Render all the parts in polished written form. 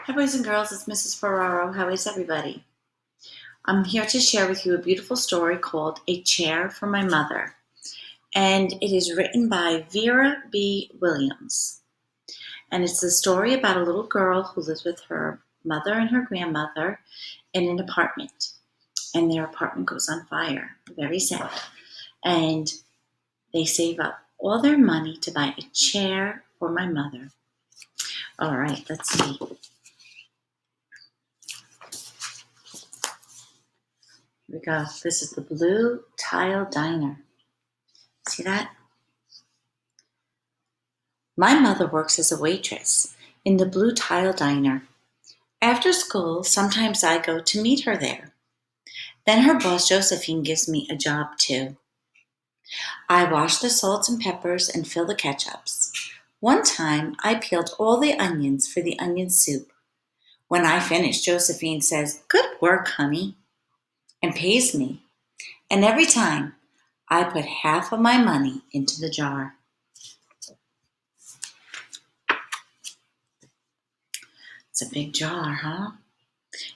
Hi, boys and girls. It's Mrs. Ferraro. How is everybody? I'm here to share with you a beautiful story called A Chair for My Mother. And it is written by Vera B. Williams. And it's a story about a little girl who lives with her mother and her grandmother in an apartment. And their apartment goes on fire. Very sad. And they save up all their money to buy a chair for my mother. All right, let's see. Here we go. This is the Blue Tile Diner. See that? My mother works as a waitress in the Blue Tile Diner. After school, sometimes I go to meet her there. Then her boss, Josephine, gives me a job too. I wash the salts and peppers and fill the ketchups. One time, I peeled all the onions for the onion soup. When I finish, Josephine says, "Good work, honey," and pays me. And every time, I put half of my money into the jar. It's a big jar, huh?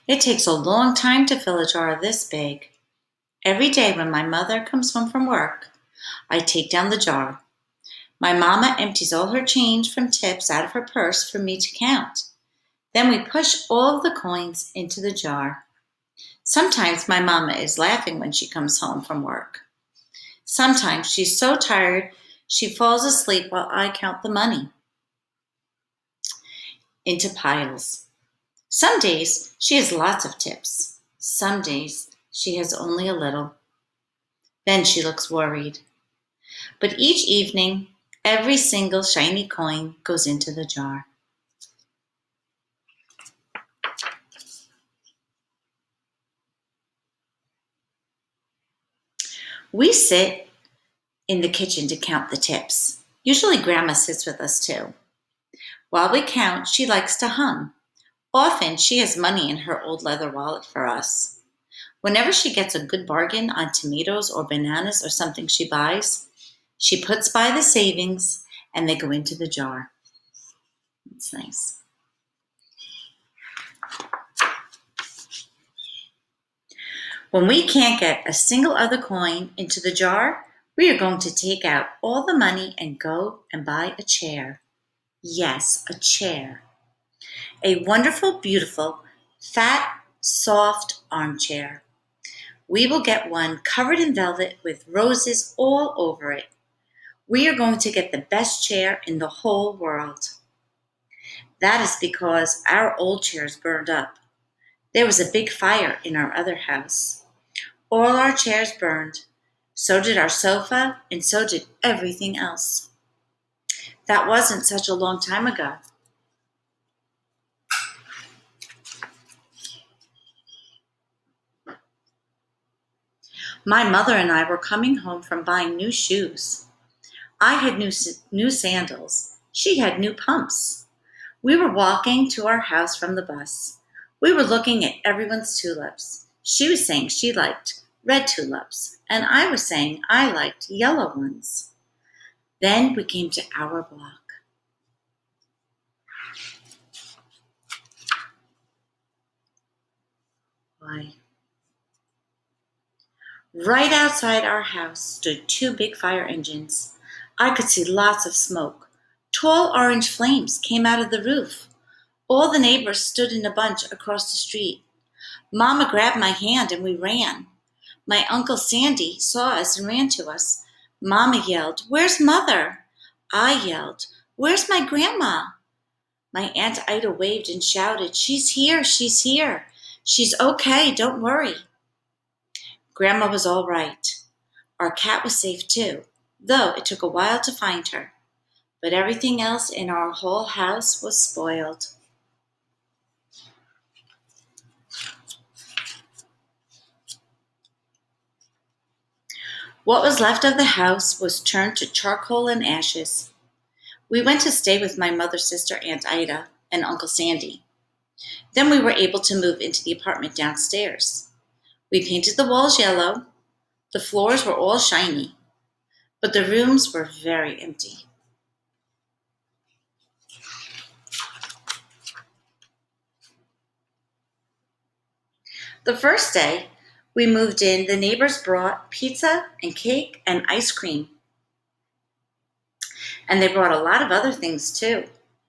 It takes a long time to fill a jar this big. Every day when my mother comes home from work, I take down the jar. My mama empties all her change from tips out of her purse for me to count. Then we push all of the coins into the jar. Sometimes my mama is laughing when she comes home from work. Sometimes she's so tired she falls asleep while I count the money into piles. Some days she has lots of tips. Some days she has only a little. Then she looks worried. But each evening, every single shiny coin goes into the jar. We sit in the kitchen to count the tips. Usually Grandma sits with us too. While we count, she likes to hum. Often she has money in her old leather wallet for us. Whenever she gets a good bargain on tomatoes or bananas or something she buys, she puts by the savings and they go into the jar. It's nice. When we can't get a single other coin into the jar, we are going to take out all the money and go and buy a chair. Yes, a chair. A wonderful, beautiful, fat, soft armchair. We will get one covered in velvet with roses all over it. We are going to get the best chair in the whole world. That is because our old chairs burned up. There was a big fire in our other house. All our chairs burned. So did our sofa, and so did everything else. That wasn't such a long time ago. My mother and I were coming home from buying new shoes. I had new sandals. She had new pumps. We were walking to our house from the bus. We were looking at everyone's tulips. She was saying she liked red tulips, and I was saying I liked yellow ones. Then we came to our block. Why? Right outside our house stood two big fire engines. I could see lots of smoke. Tall orange flames came out of the roof. All the neighbors stood in a bunch across the street. Mama grabbed my hand and we ran. My Uncle Sandy saw us and ran to us. Mama yelled, "Where's Mother?" I yelled, "Where's my grandma?" My Aunt Ida waved and shouted, "She's here, she's here. She's okay, don't worry." Grandma was all right. Our cat was safe too, though it took a while to find her. But everything else in our whole house was spoiled. What was left of the house was turned to charcoal and ashes. We went to stay with my mother's sister, Aunt Ida, and Uncle Sandy. Then we were able to move into the apartment downstairs. We painted the walls yellow. The floors were all shiny, but the rooms were very empty. The first day we moved in, the neighbors brought pizza and cake and ice cream, and they brought a lot of other things too.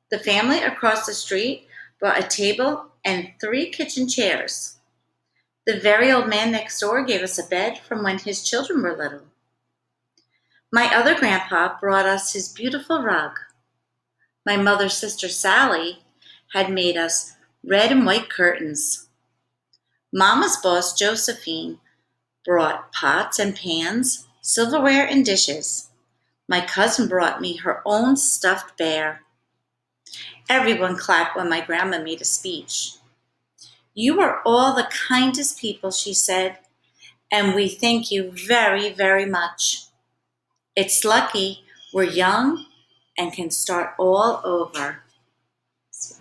The family across the street brought a table and 3 kitchen chairs. The very old man next door gave us a bed from when his children were little. My other grandpa brought us his beautiful rug. My mother's sister Sally had made us red and white curtains. Mama's boss Josephine brought pots and pans, silverware and dishes. My cousin brought me her own stuffed bear. Everyone clapped when my grandma made a speech. "You are all the kindest people," she said, "and we thank you very, very much. It's lucky we're young and can start all over." So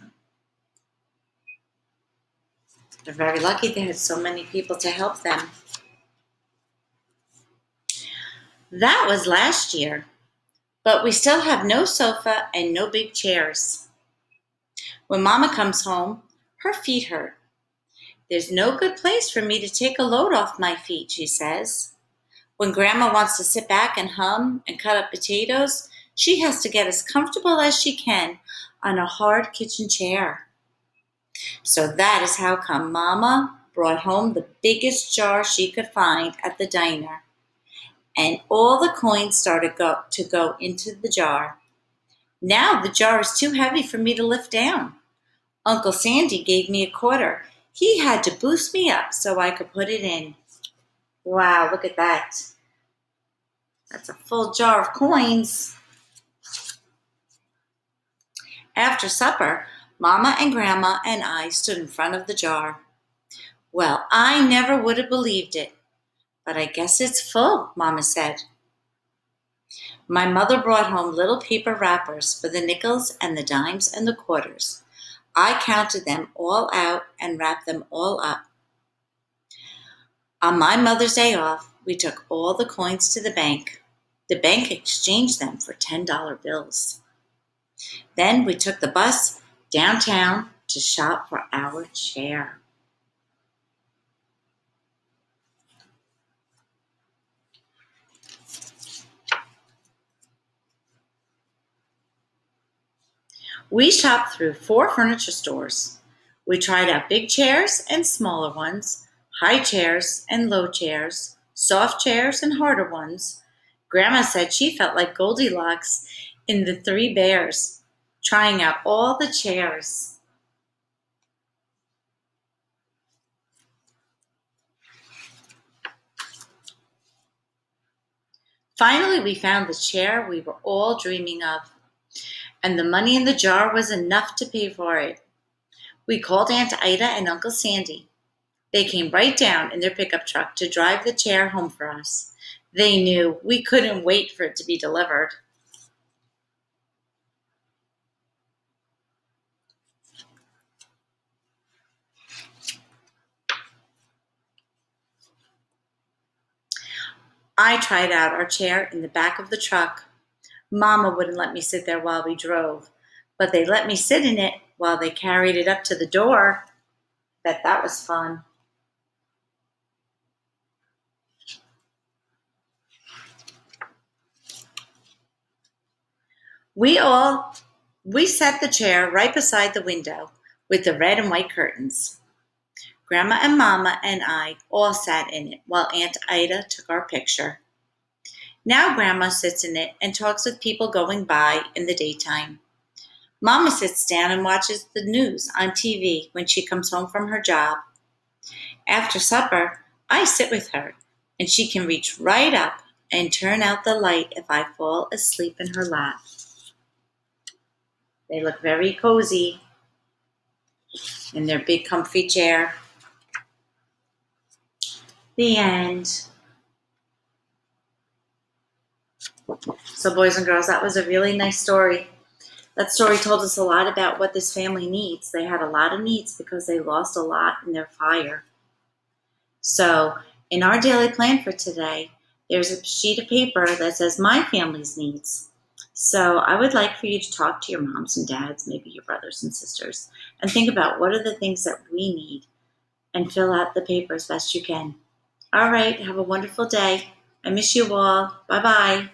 they're very lucky they had so many people to help them. That was last year, but we still have no sofa and no big chairs. When Mama comes home, her feet hurt. "There's no good place for me to take a load off my feet," she says. When Grandma wants to sit back and hum and cut up potatoes, she has to get as comfortable as she can on a hard kitchen chair. So that is how come Mama brought home the biggest jar she could find at the diner, and all the coins started to go into the jar. Now the jar is too heavy for me to lift down. Uncle Sandy gave me a quarter. He had to boost me up so I could put it in. Wow, look at that. That's a full jar of coins. After supper, Mama and Grandma and I stood in front of the jar. "Well, I never would have believed it, but I guess it's full," Mama said. My mother brought home little paper wrappers for the nickels and the dimes and the quarters. I counted them all out and wrapped them all up. On my Mother's Day off, we took all the coins to the bank. The bank exchanged them for $10 bills. Then we took the bus downtown to shop for our chair. We shopped through 4 furniture stores. We tried out big chairs and smaller ones, high chairs and low chairs, soft chairs and harder ones. Grandma said she felt like Goldilocks in the 3 Bears, trying out all the chairs. Finally, we found the chair we were all dreaming of, and the money in the jar was enough to pay for it. We called Aunt Ida and Uncle Sandy. They came right down in their pickup truck to drive the chair home for us. They knew we couldn't wait for it to be delivered. I tried out our chair in the back of the truck. Mama wouldn't let me sit there while we drove, but they let me sit in it while they carried it up to the door. Bet that was fun. We set the chair right beside the window with the red and white curtains. Grandma and Mama and I all sat in it while Aunt Ida took our picture. Now Grandma sits in it and talks with people going by in the daytime. Mama sits down and watches the news on TV when she comes home from her job. After supper, I sit with her, and she can reach right up and turn out the light if I fall asleep in her lap. They look very cozy in their big comfy chair. The end. So boys and girls, that was a really nice story. That story told us a lot about what this family needs. They had a lot of needs because they lost a lot in their fire. So in our daily plan for today, there's a sheet of paper that says my family's needs. So I would like for you to talk to your moms and dads, maybe your brothers and sisters, and think about what are the things that we need. and fill out the paper as best you can. All right, have a wonderful day. I miss you all. Bye bye.